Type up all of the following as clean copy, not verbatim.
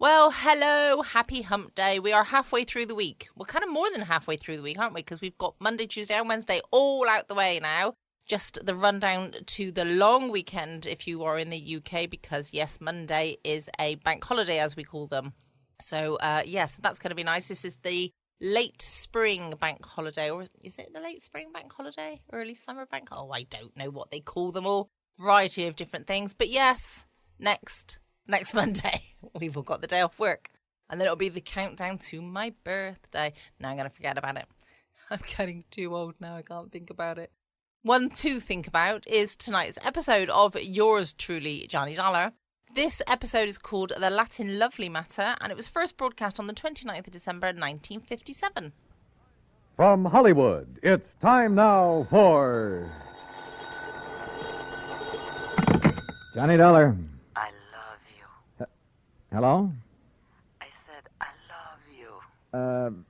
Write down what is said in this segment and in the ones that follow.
Well, hello, happy hump day. We are halfway through the week. We're kind of more than halfway through the week, aren't we? Because we've got Monday, Tuesday and Wednesday all out the way now. Just the rundown to the long weekend if you are in the UK, because yes, Monday is a bank holiday, as we call them. So, yes, that's going to be nice. This is the late spring bank holiday, or is it the late spring bank holiday? Early summer bank? Oh, I don't know what they call them all. Variety of different things. But yes, next Monday, we've all got the day off work. And then it'll be the countdown to my birthday. Now I'm going to forget about it. I'm getting too old now. I can't think about it. One to think about is tonight's episode of Yours Truly, Johnny Dollar. This episode is called The Latin Lovely Matter, and it was first broadcast on the 29th of December, 1957. From Hollywood, it's time now for... Johnny Dollar. I love you. Hello? I said I love you.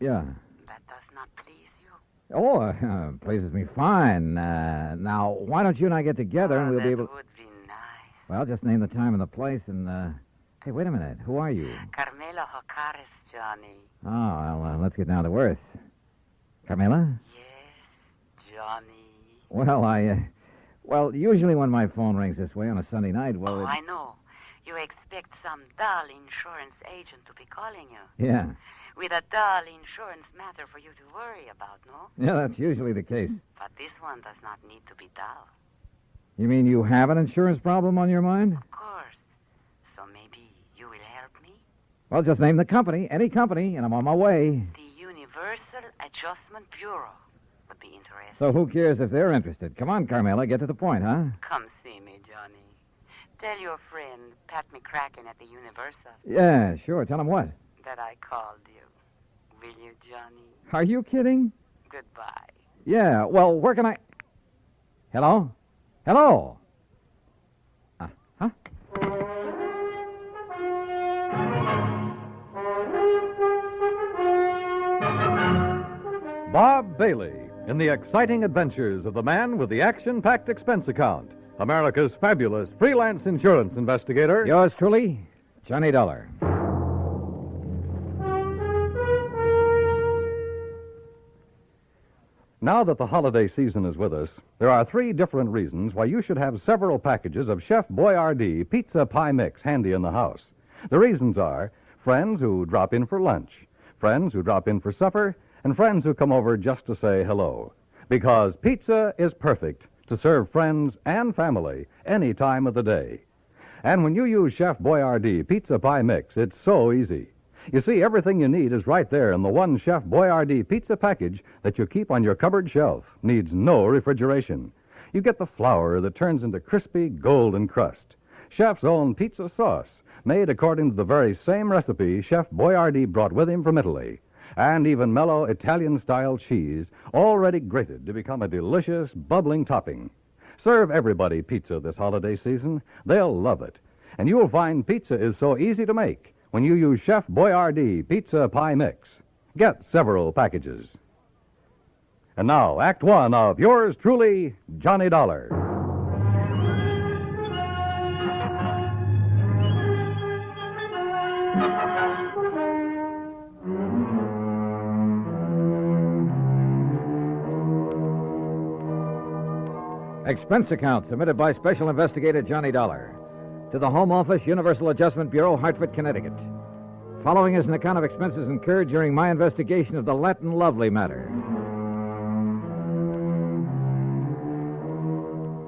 Yeah. That does not please you? Oh, pleases me fine. Now, why don't you and I get together and we'll be able... That would be nice. Well, just name the time and the place and, Hey, wait a minute. Who are you? Carmela Jocares, Johnny. Oh, well, let's get down to earth. Carmela? Yes, Johnny. Well, Well, usually when my phone rings this way on a Sunday night, well... I know. You expect some dull insurance agent to be calling you. Yeah. With a dull insurance matter for you to worry about, no? Yeah, that's usually the case. But this one does not need to be dull. You mean you have an insurance problem on your mind? Of course. So maybe you will help me? Well, just name the company, any company, and I'm on my way. The Universal Adjustment Bureau would be interesting. So who cares if they're interested? Come on, Carmela, get to the point, huh? Come see me, Johnny. Tell your friend, Pat McCracken at the Universal, Yeah, sure. Tell him what? that I called you. Will you, Johnny? Are you kidding? Goodbye. Yeah, well, where can I... Hello? Hello? Huh? Bob Bailey in the exciting adventures of the man with the action-packed expense account, America's fabulous freelance insurance investigator. Yours truly, Johnny Dollar. Now that the holiday season is with us, there are 3 different reasons why you should have several packages of Chef Boyardee Pizza Pie Mix handy in the house. The reasons are friends who drop in for lunch, friends who drop in for supper, and friends who come over just to say hello. Because pizza is perfect to serve friends and family any time of the day. And when you use Chef Boyardee Pizza Pie Mix, it's so easy. You see, everything you need is right there in the one Chef Boyardee pizza package that you keep on your cupboard shelf. Needs no refrigeration. You get the flour that turns into crispy golden crust. Chef's own pizza sauce, made according to the very same recipe Chef Boyardee brought with him from Italy. And even mellow Italian-style cheese, already grated to become a delicious, bubbling topping. Serve everybody pizza this holiday season. They'll love it. And you'll find pizza is so easy to make when you use Chef Boyardee Pizza Pie Mix. Get several packages. And now, Act 1 of Yours Truly, Johnny Dollar. Expense account submitted by Special Investigator Johnny Dollar to the Home Office, Universal Adjustment Bureau, Hartford, Connecticut. Following is an account of expenses incurred during my investigation of the Latin Lovely matter.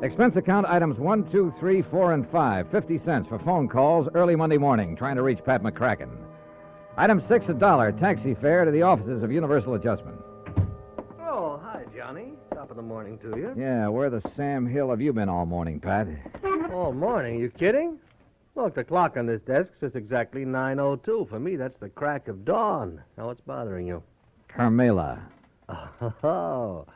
Expense account items 1, 2, 3, 4, and 5, 50 cents for phone calls early Monday morning trying to reach Pat McCracken. Item 6, $1, taxi fare to the offices of Universal Adjustment. Oh, hi, Johnny. Top of the morning to you. Yeah, where the Sam Hill have you been all morning, Pat? All morning? You kidding? Look, the clock on this desk says exactly 9:02. For me, that's the crack of dawn. Now, what's bothering you? Carmela. Oh,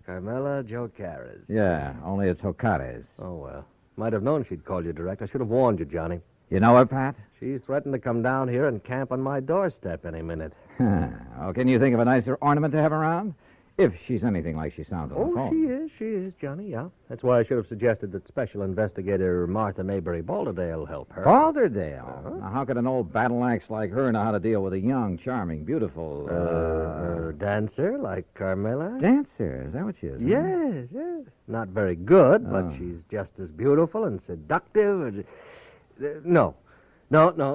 Carmela Jocares. Yeah, only it's Jocares. Oh, well. Might have known she'd call you direct. I should have warned you, Johnny. You know her, Pat? She's threatened to come down here and camp on my doorstep any minute. Oh, can you think of a nicer ornament to have around? If she's anything like she sounds on the Oh, phone. she is, Johnny, yeah. That's why I should have suggested that Special Investigator Martha Mayberry Balderdale help her. Balderdale? Now, how could an old battle axe like her know how to deal with a young, charming, beautiful... Dancer like Carmela? dancer? Is that what she is? huh? Yes. Not very good, but Oh. she's just as beautiful and seductive. No,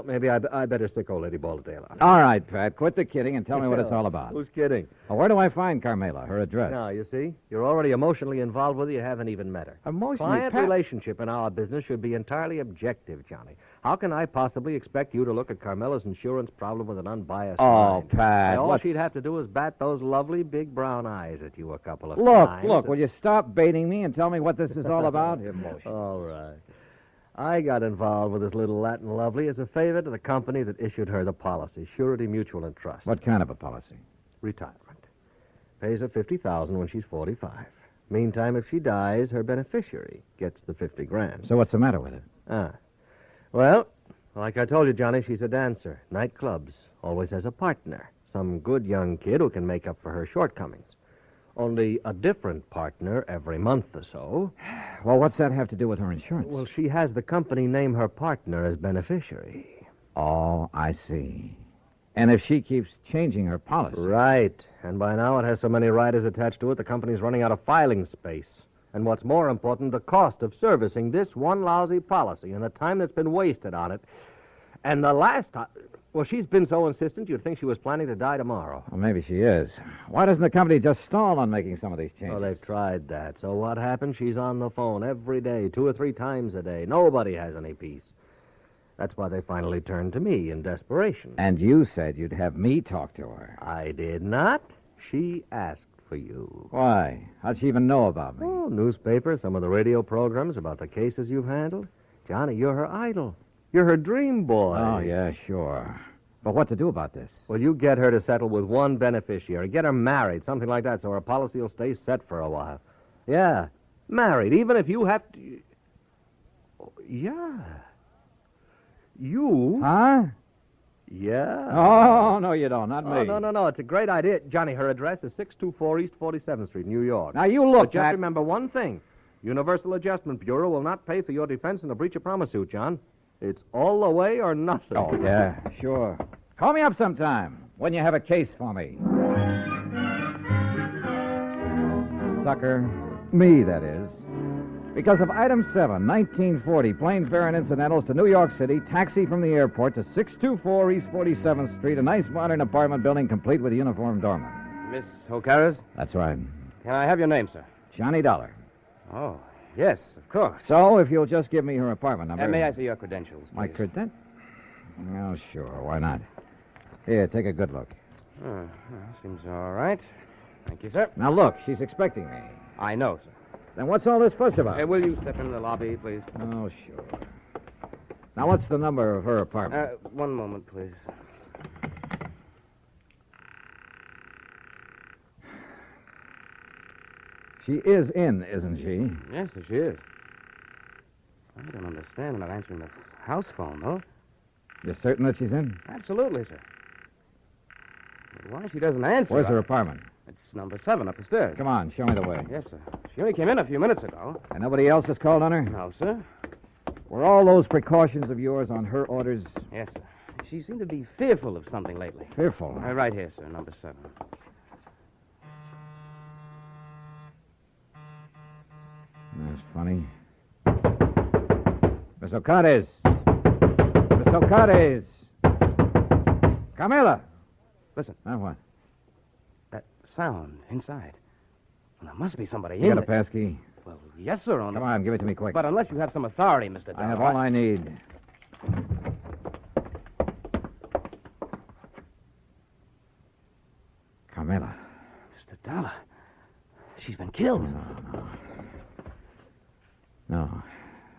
maybe I better sick old Lady Balderdale on. All right, Pat, quit the kidding and tell me what it's all about. Who's kidding? Well, where do I find Carmela? Her address? Now, you see, you're already emotionally involved with her. You haven't even met her. Emotionally, Client Pat. relationship in our business should be entirely objective, Johnny. How can I possibly expect you to look at Carmela's insurance problem with an unbiased Oh, mind? Pat, All what's- she'd have to do is bat those lovely big brown eyes at you a couple of Look, times. will you stop baiting me and tell me what this is all about? Emotion. All right. I got involved with this little Latin lovely as a favor to the company that issued her the policy, Surety Mutual and Trust. What kind of a policy? Retirement. Pays her $50,000 when she's 45. Meantime, if she dies, her beneficiary gets the 50 grand. So what's the matter with it? Well, like I told you, Johnny, she's a dancer. Nightclubs. Always has a partner. Some good young kid who can make up for her shortcomings. Only a different partner every month or so. Well, what's that have to do with her insurance? Well, she has the company name her partner as beneficiary. Oh, I see. And if she keeps changing her policy... Right. And by now it has so many riders attached to it, the company's running out of filing space. And what's more important, the cost of servicing this one lousy policy and the time that's been wasted on it. And the last time... Well, she's been so insistent you'd think she was planning to die tomorrow. Well, maybe she is. Why doesn't the company just stall on making some of these changes? Well, they've tried that. So what happens? She's on the phone every day, 2 or 3 times a day. Nobody has any peace. That's why they finally turned to me in desperation. And you said you'd have me talk to her. I did not. She asked for you. Why? How'd she even know about me? Oh, newspapers, some of the radio programs about the cases you've handled. Johnny, you're her idol. You're her dream boy. Oh, yeah, sure. But what to do about this? Well, you get her to settle with one beneficiary. Get her married, something like that, so her policy will stay set for a while. Yeah, married, even if you have to... Oh, yeah. You? Huh? Yeah. Oh, no, you don't. Not me. Oh, no. It's a great idea. Johnny, her address is 624 East 47th Street, New York. Now, you look, But just Pat. remember one thing. Universal Adjustment Bureau will not pay for your defense in a breach of promise suit, John. It's all the way or nothing. Oh, yeah, sure. Call me up sometime when you have a case for me. Sucker. Me, that is. Because of item 7, 1940, plane fare and incidentals to New York City, taxi from the airport to 624 East 47th Street, a nice modern apartment building complete with a uniformed doorman. Miss O'Carras? That's right. Can I have your name, sir? Johnny Dollar. Oh, yes, of course. So, if you'll just give me her apartment number... May I see your credentials, please? My credent? Oh, sure. Why not? Here, take a good look. Seems all right. Thank you, sir. Now, look, she's expecting me. I know, sir. Then what's all this fuss about? Will you step in the lobby, please? Oh, sure. Now, what's the number of her apartment? One moment, please. She is in, isn't she? Yes, sir, she is. I don't understand her not answering the house phone, though. You're certain that she's in? Absolutely, sir. But why she doesn't answer? Where's her apartment? It's number 7 up the stairs. Come on, show me the way. Yes, sir. She only came in a few minutes ago. And nobody else has called on her? No, sir. Were all those precautions of yours on her orders Yes, sir. She seemed to be fearful of something lately. fearful? Right here, sir, number 7. That's funny. Miss O'Carras. Miss O'Carras. Carmela. Listen. Now what? That sound inside. Well, there must be somebody You in got a there. passkey? Well, yes, sir. Come on, give it to me quick. But unless you have some authority, Mr. Dollar. I have all I need. Carmela. Mr. Dollar. She's been killed.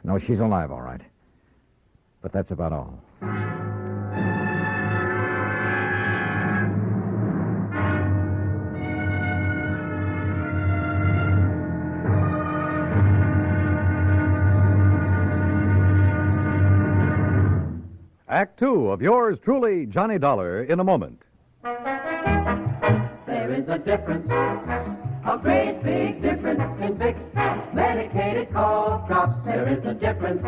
No, she's alive, all right. But that's about all. Act 2 of yours truly, Johnny Dollar, in a moment. There is a difference, a great big difference in Vicks medicated cough drops. There is a difference,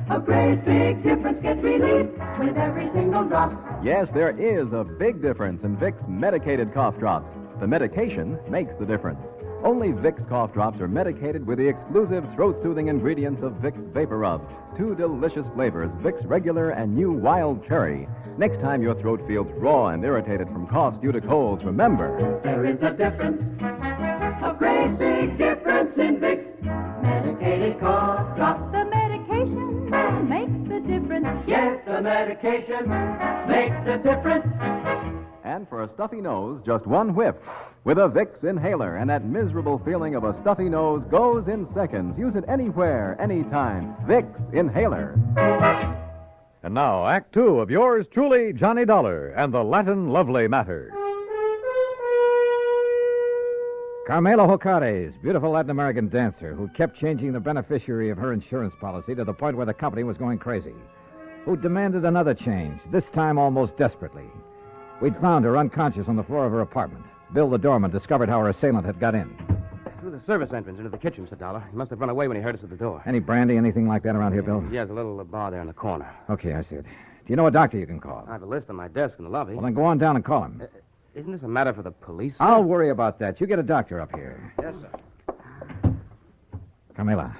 a great big difference. Get relief with every single drop. Yes, there is a big difference in Vicks medicated cough drops. The medication makes the difference. Only Vicks cough drops are medicated with the exclusive throat-soothing ingredients of Vicks Vapor Rub. 2 delicious flavors, Vicks Regular and new Wild Cherry. Next time your throat feels raw and irritated from coughs due to colds, remember... There is a difference, a great big difference in Vicks medicated cough drops. The medication makes the difference. Yes, the medication makes the difference. And for a stuffy nose, just one whiff with a Vicks inhaler, and that miserable feeling of a stuffy nose goes in seconds. Use it anywhere, anytime. Vicks inhaler. And now, Act Two of yours truly, Johnny Dollar and the Latin Lovely Matter. Carmela Jocares, beautiful Latin American dancer who kept changing the beneficiary of her insurance policy to the point where the company was going crazy, who demanded another change, this time almost desperately. We'd found her unconscious on the floor of her apartment. Bill, the doorman, discovered how her assailant had got in. Through the service entrance into the kitchen, Mr. Dollar. He must have run away when he heard us at the door. Any brandy, anything like that around here, Bill? Yeah, there's a little bar there in the corner. Okay, I see it. Do you know a doctor you can call? I have a list on my desk in the lobby. Well, then go on down and call him. Isn't this a matter for the police, sir? I'll worry about that. You get a doctor up here. Yes, sir. Carmela.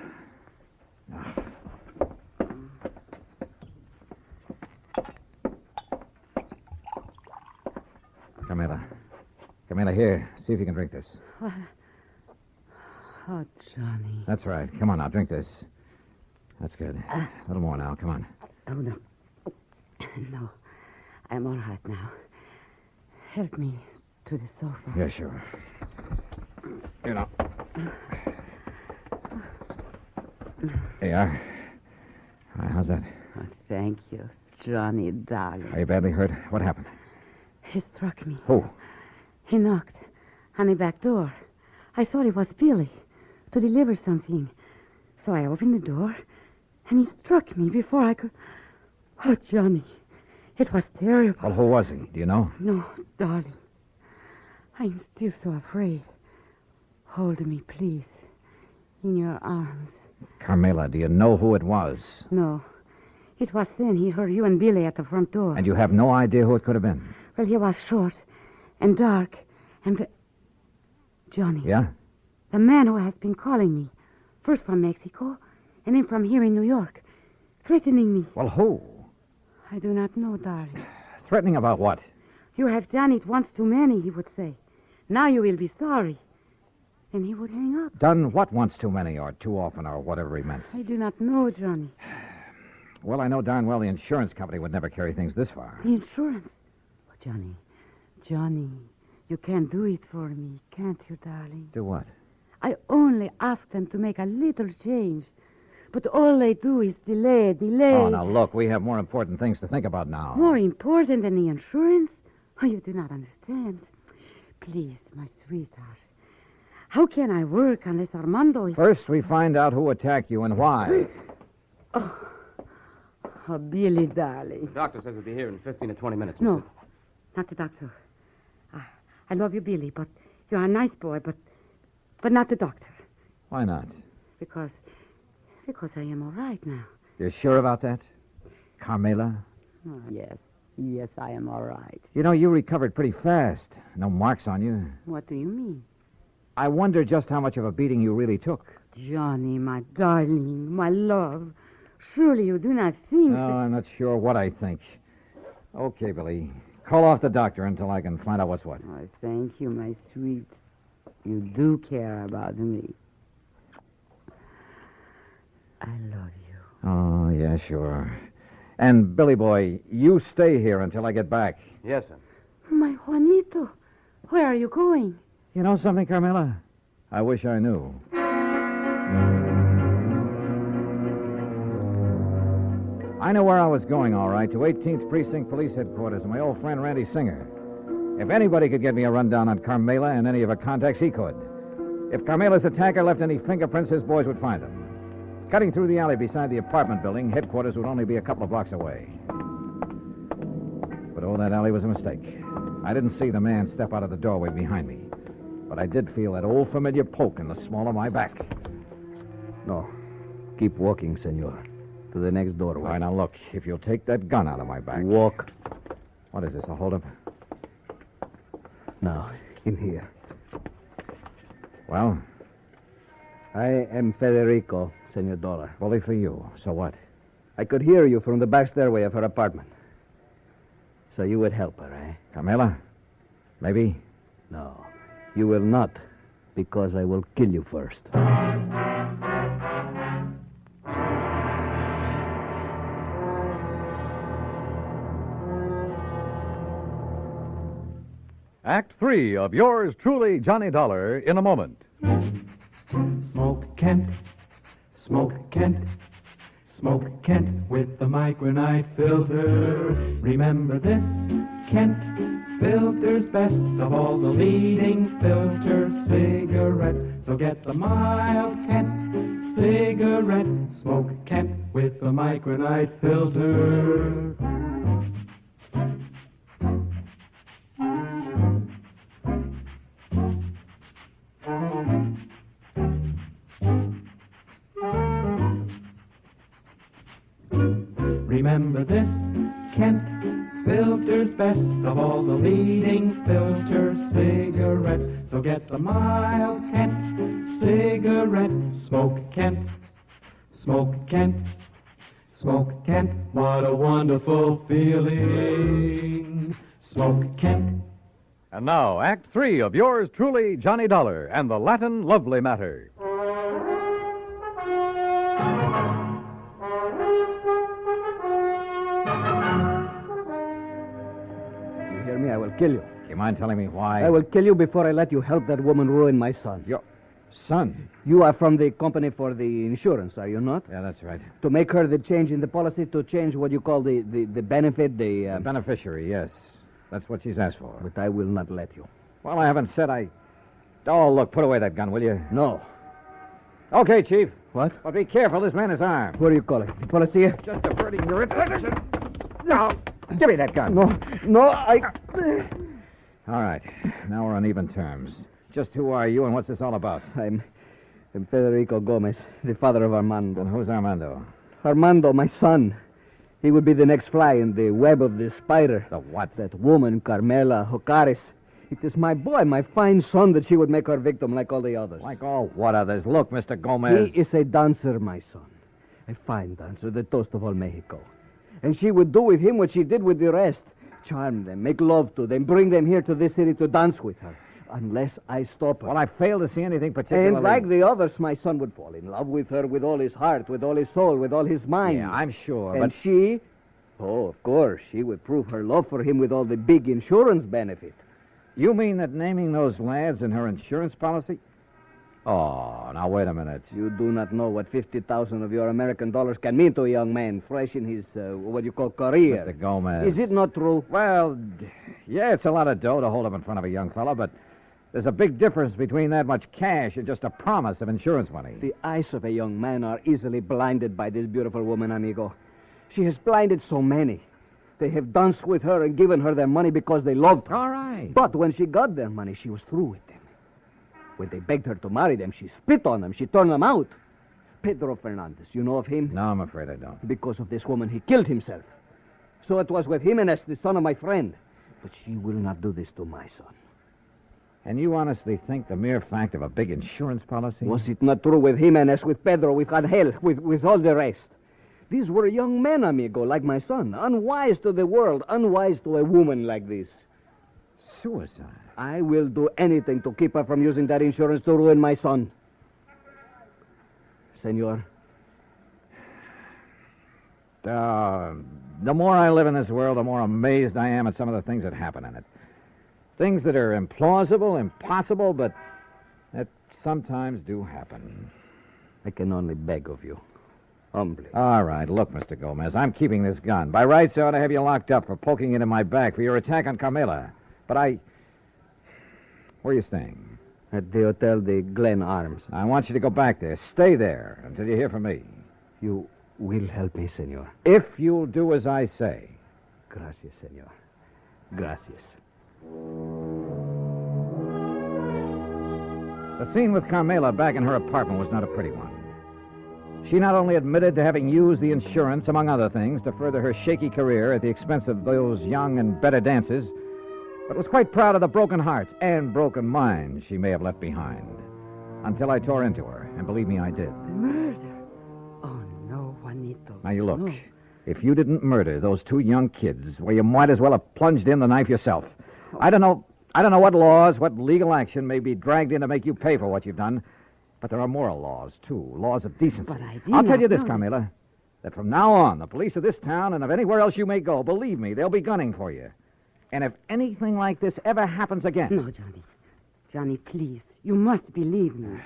Carmela, here. See if you can drink this. What? Oh, Johnny. That's right. Come on now, drink this. That's good. A little more now. Come on. Oh, no. No. I'm all right now. Help me to the sofa. Yeah, sure. You know. There you are. All right, how's that? Oh, thank you, Johnny, darling. Are you badly hurt? What happened? He struck me. Who? He knocked on the back door. I thought it was Billy to deliver something. So I opened the door, and he struck me before I could... Oh, Johnny, it was terrible. Well, who was he? Do you know? No, darling. I'm still so afraid. Hold me, please, in your arms. Carmela, do you know who it was? No. It was then he heard you and Billy at the front door. And you have no idea who it could have been? Well, he was short and dark and... Johnny. Yeah? The man who has been calling me. First from Mexico, and then from here in New York. Threatening me. Well, who? I do not know, darling. Threatening about what? You have done it once too many, he would say. Now you will be sorry. Then he would hang up. Done what once too many, or too often, or whatever he meant? I do not know, Johnny. Well, I know darn well the insurance company would never carry things this far. The insurance? Oh, Johnny, you can't do it for me, can't you, darling? Do what? I only ask them to make a little change. But all they do is delay. Oh, now look, we have more important things to think about now. More important than the insurance? Oh, you do not understand. Please, my sweetheart. How can I work unless Armando is... First, we find out who attacked you and why. Oh, Billy, darling. The doctor says he'll be here in 15 to 20 minutes. No, not the doctor. I love you, Billy, but you're a nice boy, but not the doctor. Why not? Because I am all right now. You're sure about that? Carmela? Oh, yes, I am all right. You know, you recovered pretty fast. No marks on you. What do you mean? I wonder just how much of a beating you really took. Johnny, my darling, my love. Surely you do not think No, I'm not sure what I think. Okay, Billy. Call off the doctor until I can find out what's what. Oh, thank you, my sweet. You do care about me. I love you. Oh, yeah, sure. And, Billy boy, you stay here until I get back. Yes, sir. My Juanito, where are you going? You know something, Carmela? I wish I knew. I know where I was going, all right, to 18th Precinct Police Headquarters and my old friend Randy Singer. If anybody could get me a rundown on Carmela and any of her contacts, he could. If Carmela's attacker left any fingerprints, his boys would find them. Cutting through the alley beside the apartment building, headquarters would only be a couple of blocks away. But, oh, that alley was a mistake. I didn't see the man step out of the doorway behind me, but I did feel that old familiar poke in the small of my back. No. Keep walking, senor. To the next doorway. All right, now look, if you'll take that gun out of my back. Walk. What is this, a holdup? Now, in here. Well? I am Federico, Senor Dollar. Bully for you. So what? I could hear you from the back stairway of her apartment. So you would help her, eh? Carmela? Maybe? No, you will not, because I will kill you first. Act 3 of yours truly, Johnny Dollar, in a moment. Smoke Kent, Smoke Kent, Smoke Kent with the micronite filter. Remember this, Kent filters best of all the leading filter cigarettes. So get the mild Kent cigarette. Smoke Kent with the micronite filter. Remember this, Kent filters best of all the leading filter cigarettes. So get the mild Kent cigarette. Smoke Kent, Smoke Kent, Smoke Kent. What a wonderful feeling. Smoke Kent. And now, Act 3 of yours truly, Johnny Dollar, and the Latin Lovely Matter. You hear me? I will kill you. Do you mind telling me why? I will kill you before I let you help that woman ruin my son. Your son? You are from the company for the insurance, are you not? Yeah, that's right. To make her the change in the policy, to change what you call the benefit, The beneficiary, yes. That's what she's asked for. But I will not let you. Well, I haven't said I... Oh, look, put away that gun, will you? No. Okay, Chief. What? But be careful, this man is armed. What are you calling? The policia? Just diverting your attention. No, give me that gun. No, I... All right, now we're on even terms. Just who are you and what's this all about? I'm Federico Gomez, the father of Armando. And who's Armando? Armando, my son. He would be the next fly in the web of the spider. The what? That woman, Carmela Jocares. It is my boy, my fine son, that she would make her victim like all the others. Like all what others? Look, Mr. Gomez. He is a dancer, my son. A fine dancer, the toast of all Mexico. And she would do with him what she did with the rest. Charm them, make love to them, bring them here to this city to dance with her. Unless I stop her. Well, I fail to see anything particularly... And like the others, my son would fall in love with her with all his heart, with all his soul, with all his mind. Yeah, I'm sure, And but... she... Oh, of course, she would prove her love for him with all the big insurance benefit. You mean that naming those lads in her insurance policy? Oh, now wait a minute. You do not know what 50,000 of your American dollars can mean to a young man fresh in his, what you call, career. Mr. Gomez. Is it not true? Well, yeah, it's a lot of dough to hold up in front of a young fellow, but there's a big difference between that much cash and just a promise of insurance money. The eyes of a young man are easily blinded by this beautiful woman, amigo. She has blinded so many. They have danced with her and given her their money because they loved her. All right. But when she got their money, she was through with them. When they begged her to marry them, she spit on them. She turned them out. Pedro Fernandez, you know of him? No, I'm afraid I don't. Because of this woman, he killed himself. So it was with Jimenez, the son of my friend. But she will not do this to my son. And you honestly think the mere fact of a big insurance policy? Was it not true with Jimenez, with Pedro, with Angel, with all the rest? These were young men, amigo, like my son. Unwise to the world, unwise to a woman like this. Suicide? I will do anything to keep her from using that insurance to ruin my son. Senor. The more I live in this world, the more amazed I am at some of the things that happen in it. Things that are implausible, impossible, but that sometimes do happen. I can only beg of you. Humbly. All right, look, Mr. Gomez, I'm keeping this gun. By rights, I ought to have you locked up for poking it in my back for your attack on Carmela. But Where are you staying? At the Hotel de Glen Arms. I want you to go back there. Stay there until you hear from me. You will help me, senor. If you'll do as I say. Gracias, senor. Gracias. The scene with Carmela back in her apartment was not a pretty one. She not only admitted to having used the insurance, among other things, to further her shaky career at the expense of those young and better dancers, but was quite proud of the broken hearts and broken minds she may have left behind. Until I tore into her, and believe me, I did. Murder? Oh, no, Juanito. Now, you look. No. If you didn't murder those two young kids, well, you might as well have plunged in the knife yourself. I don't know what laws, what legal action may be dragged in to make you pay for what you've done, but there are moral laws, too, laws of decency. But I did I'll tell not you this, know. Carmela, that from now on, the police of this town and of anywhere else you may go, believe me, they'll be gunning for you. And if anything like this ever happens again... No, Johnny. Johnny, please. You must believe me.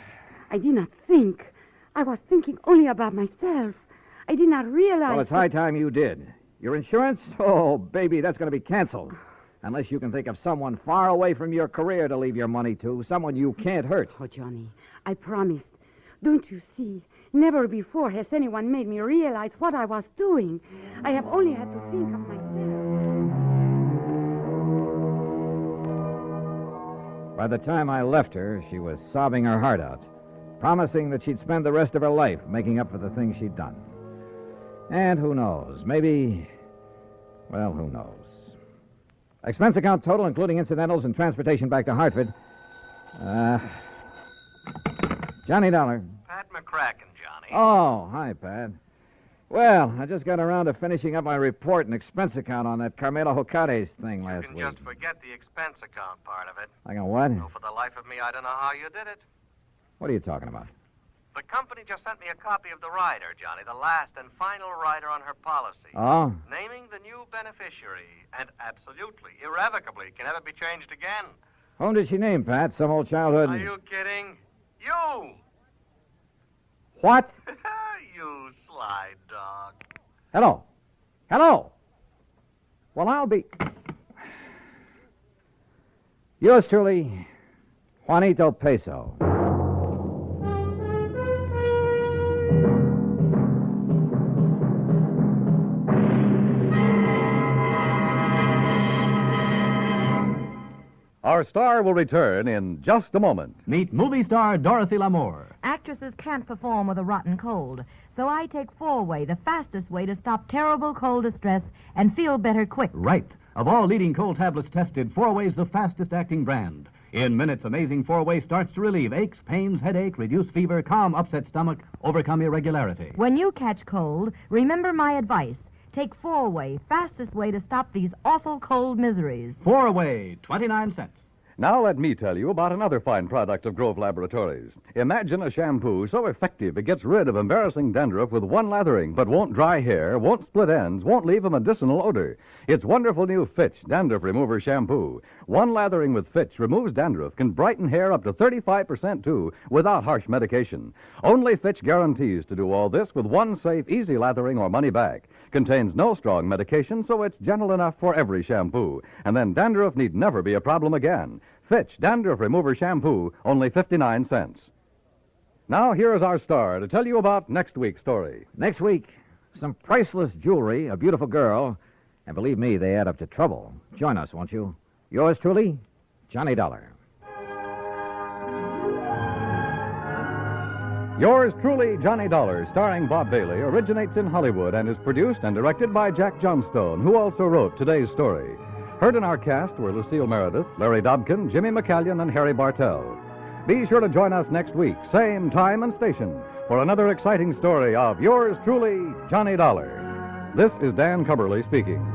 I did not think. I was thinking only about myself. I did not realize... Well, it's high time you did. Your insurance? Oh, baby, that's going to be canceled. Unless you can think of someone far away from your career to leave your money to, someone you can't hurt. Oh, Johnny, I promised. Don't you see? Never before has anyone made me realize what I was doing. I have only had to think of myself. By the time I left her, she was sobbing her heart out, promising that she'd spend the rest of her life making up for the things she'd done. And who knows, maybe... Well, who knows? Expense account total, including incidentals and transportation back to Hartford. Johnny Dollar. Pat McCracken, Johnny. Oh, hi, Pat. Well, I just got around to finishing up my report and expense account on that Carmela Jocares thing last week. You can just forget the expense account part of it. I got what? No, for the life of me, I don't know how you did it. What are you talking about? The company just sent me a copy of the rider, Johnny, the last and final rider on her policy. Oh? Naming the new beneficiary, and absolutely, irrevocably, can never be changed again. Whom did she name, Pat? Some old childhood... Are you kidding? You! What? You sly dog. Hello. Hello. Well, I'll be... Yours truly, Juanito Peso. Our star will return in just a moment. Meet movie star Dorothy Lamour. Actresses can't perform with a rotten cold, so I take Four-Way, the fastest way to stop terrible cold distress and feel better quick. Right. Of all leading cold tablets tested, Four-Way's the fastest acting brand. In minutes, amazing Four-Way starts to relieve aches, pains, headache, reduce fever, calm upset stomach, overcome irregularity. When you catch cold, remember my advice. Take Four-Way, fastest way to stop these awful cold miseries. Four-Way, 29 cents. Now let me tell you about another fine product of Grove Laboratories. Imagine a shampoo so effective it gets rid of embarrassing dandruff with one lathering, but won't dry hair, won't split ends, won't leave a medicinal odor. It's wonderful new Fitch Dandruff Remover Shampoo. One lathering with Fitch removes dandruff, can brighten hair up to 35% too, without harsh medication. Only Fitch guarantees to do all this with one safe, easy lathering or money back. Contains no strong medication, so it's gentle enough for every shampoo. And then dandruff need never be a problem again. Fitch Dandruff Remover Shampoo, only 59 cents. Now, here is our star to tell you about next week's story. Next week, some priceless jewelry, a beautiful girl, and believe me, they add up to trouble. Join us, won't you? Yours truly, Johnny Dollar. Yours truly, Johnny Dollar, starring Bob Bailey, originates in Hollywood and is produced and directed by Jack Johnstone, who also wrote today's story. Heard in our cast were Lucille Meredith, Larry Dobkin, Jimmy McCallion, and Harry Bartell. Be sure to join us next week, same time and station, for another exciting story of yours truly, Johnny Dollar. This is Dan Cubberly speaking.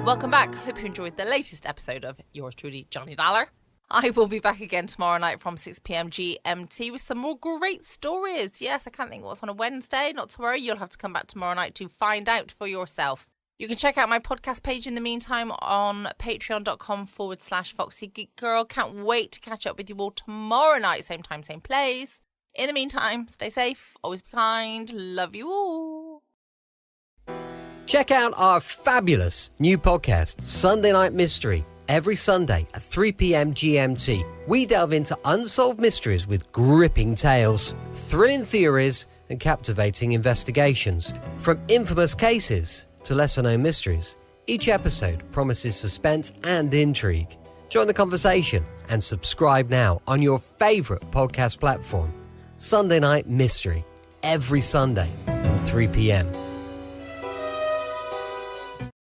Welcome back. Hope you enjoyed the latest episode of yours truly, Johnny Dollar. I will be back again tomorrow night from 6 p.m. GMT with some more great stories. Yes, I can't think what's on a Wednesday. Not to worry, you'll have to come back tomorrow night to find out for yourself. You can check out my podcast page in the meantime on patreon.com/Foxy Geek Girl. Can't wait to catch up with you all tomorrow night, same time, same place. In the meantime, stay safe, always be kind, love you all. Check out our fabulous new podcast, Sunday Night Mystery, every Sunday at 3 p.m. GMT. We delve into unsolved mysteries with gripping tales, thrilling theories, and captivating investigations. From infamous cases to lesser-known mysteries, each episode promises suspense and intrigue. Join the conversation and subscribe now on your favourite podcast platform. Sunday Night Mystery, every Sunday from 3 p.m.